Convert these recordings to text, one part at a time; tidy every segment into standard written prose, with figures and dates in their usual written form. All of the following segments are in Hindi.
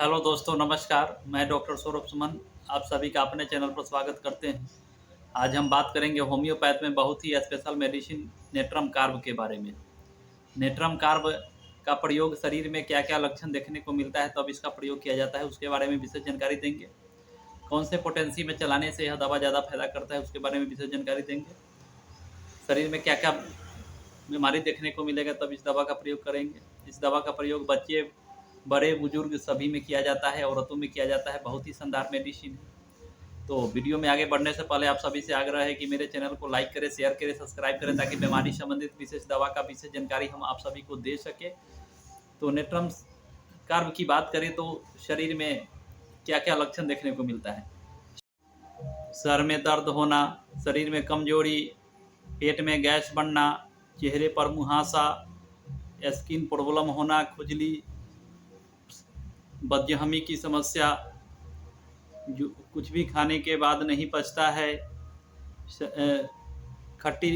हेलो दोस्तों, नमस्कार। मैं डॉक्टर सौरभ सुमन आप सभी का अपने चैनल पर स्वागत करते हैं। आज हम बात करेंगे होम्योपैथ में बहुत ही स्पेशल मेडिसिन नेट्रम कार्ब के बारे में। नेट्रम कार्ब का प्रयोग शरीर में क्या क्या लक्षण देखने को मिलता है, तब इसका प्रयोग किया जाता है, उसके बारे में विशेष जानकारी देंगे। कौन से पोटेंसी में चलाने से यह दवा ज़्यादा फायदा करता है, उसके बारे में विशेष जानकारी देंगे। शरीर में क्या क्या बीमारी देखने को मिलेगा, तब इस दवा का प्रयोग करेंगे। इस दवा का प्रयोग बच्चे, बड़े बुजुर्ग सभी में किया जाता है, औरतों में किया जाता है। बहुत ही शानदार मेडिसिन है। तो वीडियो में आगे बढ़ने से पहले आप सभी से आग्रह है कि मेरे चैनल को लाइक करें, शेयर करें, सब्सक्राइब करें, ताकि बीमारी संबंधित विशेष दवा का विशेष जानकारी हम आप सभी को दे सके। तो नेट्रम कार्ब की बात करें तो शरीर में क्या क्या लक्षण देखने को मिलता है। सर में दर्द होना, शरीर में कमजोरी, पेट में गैस बनना, चेहरे पर मुहासा, स्किन प्रॉब्लम होना, खुजली, बदहजमी की समस्या, जो कुछ भी खाने के बाद नहीं पचता है, खट्टी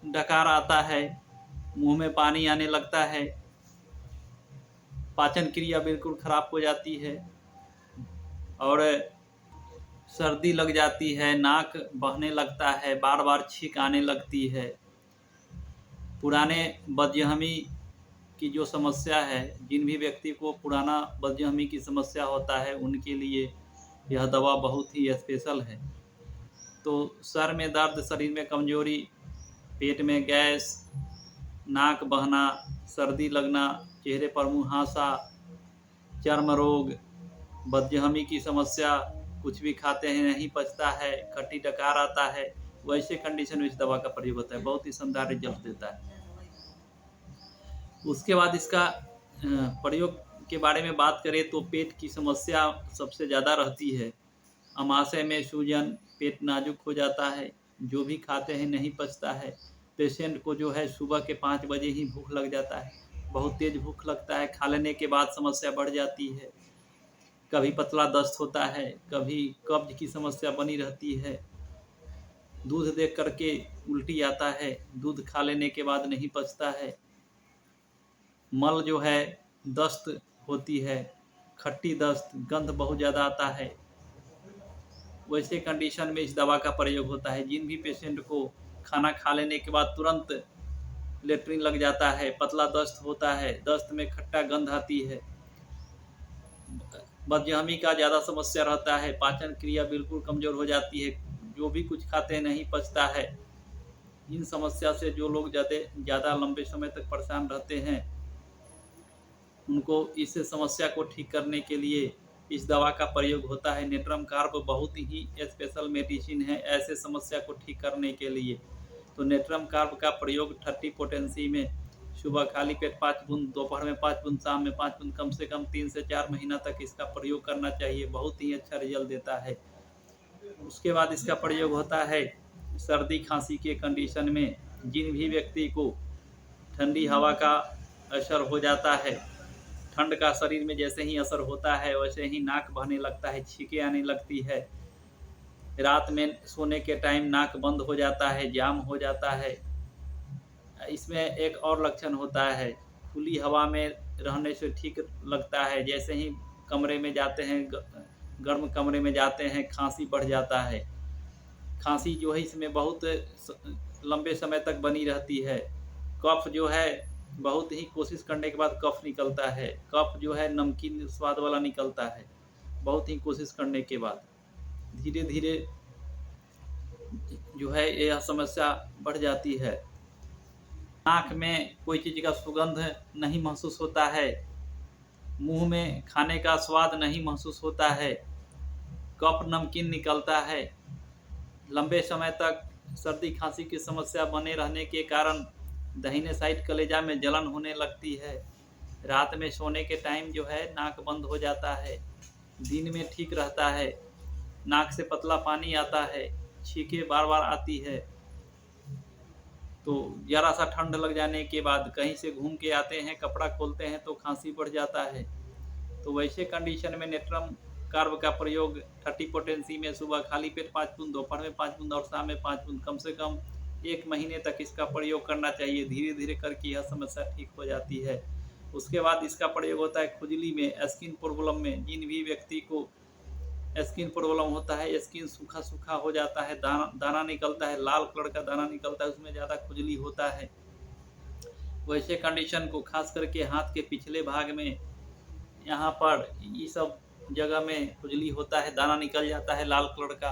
डकार आता है, मुंह में पानी आने लगता है, पाचन क्रिया बिल्कुल खराब हो जाती है और सर्दी लग जाती है, नाक बहने लगता है, बार बार छींक आने लगती है। पुराने बदहजमी की जो समस्या है, जिन भी व्यक्ति को पुराना बदहजमी की समस्या होता है, उनके लिए यह दवा बहुत ही स्पेशल है। तो सर में दर्द, शरीर में कमजोरी, पेट में गैस, नाक बहना, सर्दी लगना, चेहरे पर मुहासा, चर्म रोग, बदहजमी की समस्या, कुछ भी खाते हैं नहीं पचता है, खट्टी डकार आता है, वैसे कंडीशन में इस दवा का प्रयोग होता है। बहुत ही शानदार रिजल्ट देता है। उसके बाद इसका प्रयोग के बारे में बात करें तो पेट की समस्या सबसे ज़्यादा रहती है। अमाशय में सूजन, पेट नाजुक हो जाता है, जो भी खाते हैं नहीं पचता है। पेशेंट को जो है सुबह के 5 बजे ही भूख लग जाता है, बहुत तेज़ भूख लगता है। खा लेने के बाद समस्या बढ़ जाती है, कभी पतला दस्त होता है, कभी कब्ज की समस्या बनी रहती है, दूध देख करके उल्टी आता है, दूध खा लेने के बाद नहीं पचता है, मल जो है दस्त होती है, खट्टी दस्त, गंध बहुत ज़्यादा आता है। वैसे कंडीशन में इस दवा का प्रयोग होता है। जिन भी पेशेंट को खाना खा लेने के बाद तुरंत लेट्रिन लग जाता है, पतला दस्त होता है, दस्त में खट्टा गंध आती है, बदहजमी का ज़्यादा समस्या रहता है, पाचन क्रिया बिल्कुल कमज़ोर हो जाती है, जो भी कुछ खाते हैं नहीं पचता है, इन समस्या से जो लोग ज़्यादा लंबे समय तक परेशान रहते हैं, उनको इस समस्या को ठीक करने के लिए इस दवा का प्रयोग होता है। नेट्रम कार्ब बहुत ही स्पेशल मेडिसिन है ऐसे समस्या को ठीक करने के लिए। तो नेट्रम कार्ब का प्रयोग 30 पोटेंसी में सुबह खाली पेट 5 बूंद, दोपहर में 5 बूंद, शाम में 5 बूंद, कम से कम 3 से 4 महीना तक इसका प्रयोग करना चाहिए। बहुत ही अच्छा रिजल्ट देता है। उसके बाद इसका प्रयोग होता है सर्दी खांसी के कंडीशन में। जिन भी व्यक्ति को ठंडी हवा का असर हो जाता है, ठंड का शरीर में जैसे ही असर होता है, वैसे ही नाक बहने लगता है, छींकें आने लगती है, रात में सोने के टाइम नाक बंद हो जाता है, जाम हो जाता है। इसमें एक और लक्षण होता है, खुली हवा में रहने से ठीक लगता है, जैसे ही कमरे में जाते हैं, गर्म कमरे में जाते हैं, खांसी बढ़ जाता है। खांसी जो है इसमें बहुत लंबे समय तक बनी रहती है। कफ जो है बहुत ही कोशिश करने के बाद कफ निकलता है, कफ जो है नमकीन स्वाद वाला निकलता है, बहुत ही कोशिश करने के बाद। धीरे धीरे जो है यह समस्या बढ़ जाती है। नाक में कोई चीज़ का सुगंध नहीं महसूस होता है, मुंह में खाने का स्वाद नहीं महसूस होता है, कफ नमकीन निकलता है। लंबे समय तक सर्दी खांसी की समस्या बने रहने के कारण दाहिने साइड कलेजा में जलन होने लगती है। रात में सोने के टाइम जो है नाक बंद हो जाता है, दिन में ठीक रहता है, नाक से पतला पानी आता है, छींकें बार बार आती है। तो ज़रा सा ठंड लग जाने के बाद कहीं से घूम के आते हैं, कपड़ा खोलते हैं तो खांसी बढ़ जाता है। तो वैसे कंडीशन में नेट्रम कार्ब का प्रयोग 30 पोटेंसी में सुबह खाली पेट 5 बूंद, दोपहर में 5 बूंद और शाम में 5 बूंद, कम से कम 1 महीने तक इसका प्रयोग करना चाहिए। धीरे धीरे करके यह समस्या ठीक हो जाती है। उसके बाद इसका प्रयोग होता है खुजली में, स्किन प्रॉब्लम में। जिन भी व्यक्ति को स्किन प्रॉब्लम होता है, स्किन सूखा सूखा हो जाता है, दाना दाना निकलता है, लाल कलर का दाना निकलता है, उसमें ज़्यादा खुजली होता है, वैसे कंडीशन को खास करके हाथ के पिछले भाग में, यहाँ पर ये सब जगह में खुजली होता है, दाना निकल जाता है लाल कलर का,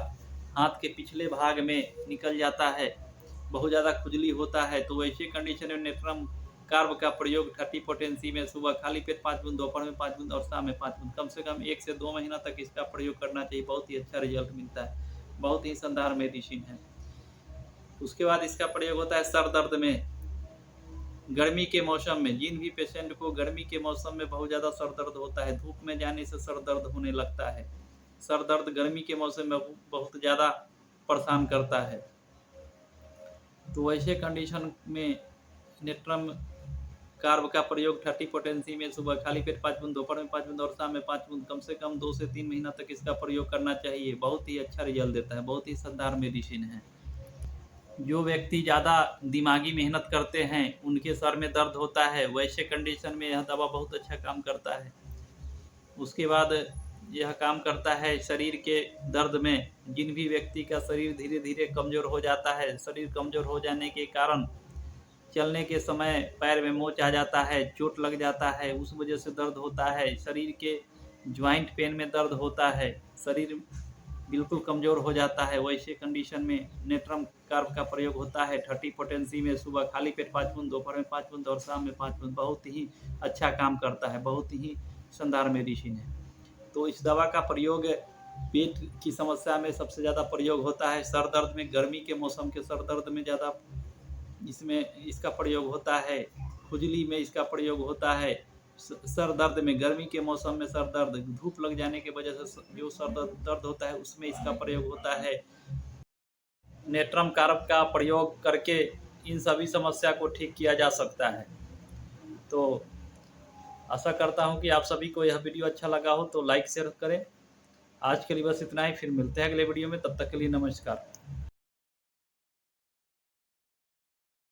हाथ के पिछले भाग में निकल जाता है, बहुत ज़्यादा खुजली होता है, तो वैसे कंडीशन में नेट्रम कार्ब का प्रयोग 30 पोटेंसी में सुबह खाली पेट 5 बूंद, दोपहर में 5 बूंद और शाम में 5 बूंद, कम से कम 1 से 2 महीना तक इसका प्रयोग करना चाहिए। बहुत ही अच्छा रिजल्ट मिलता है, बहुत ही शानदार मेडिसिन है। उसके बाद इसका प्रयोग होता है सर दर्द में। गर्मी के मौसम में, जिन भी पेशेंट को गर्मी के मौसम में बहुत ज़्यादा सर दर्द होता है, धूप में जाने से सर दर्द होने लगता है, सर दर्द गर्मी के मौसम में बहुत ज़्यादा परेशान करता है, तो वैसे कंडीशन में नेट्रम कार्ब का प्रयोग 30 पोटेंसी में सुबह खाली पेट 5 बूंद, दोपहर में 5 बूंद और शाम में 5 बूंद, कम से कम 2 से 3 महीना तक इसका प्रयोग करना चाहिए। बहुत ही अच्छा रिजल्ट देता है, बहुत ही शानदार मेडिसिन है। जो व्यक्ति ज़्यादा दिमागी मेहनत करते हैं, उनके सर में दर्द होता है, वैसे कंडीशन में यह दवा बहुत अच्छा काम करता है। उसके बाद यह काम करता है शरीर के दर्द में। जिन भी व्यक्ति का शरीर धीरे धीरे कमज़ोर हो जाता है, शरीर कमज़ोर हो जाने के कारण चलने के समय पैर में मोच आ जाता है, चोट लग जाता है, उस वजह से दर्द होता है, शरीर के ज्वाइंट पेन में दर्द होता है, शरीर बिल्कुल कमज़ोर हो जाता है, वैसे कंडीशन में नेट्रम कार्ब का प्रयोग होता है 30 पोटेंसी में सुबह खाली पेट 5 बूंद, दोपहर में 5 बूंद और शाम में 5 बूंद। बहुत ही अच्छा काम करता है, बहुत ही शानदार मेडिसिन है। तो इस दवा का प्रयोग पेट की समस्या में सबसे ज़्यादा प्रयोग होता है, सर दर्द में, गर्मी के मौसम के सर दर्द में ज़्यादा इसमें इसका प्रयोग होता है, खुजली में इसका प्रयोग होता है, सर दर्द में, गर्मी के मौसम में सर दर्द, धूप लग जाने की वजह से जो सर दर्द होता है उसमें इसका प्रयोग होता है। नेट्रम कार्ब का प्रयोग करके इन सभी समस्या को ठीक किया जा सकता है। तो आशा करता हूं कि आप सभी को यह वीडियो अच्छा लगा हो तो लाइक शेयर करें। आज के लिए बस इतना ही, फिर मिलते हैं अगले वीडियो में, तब तक के लिए नमस्कार।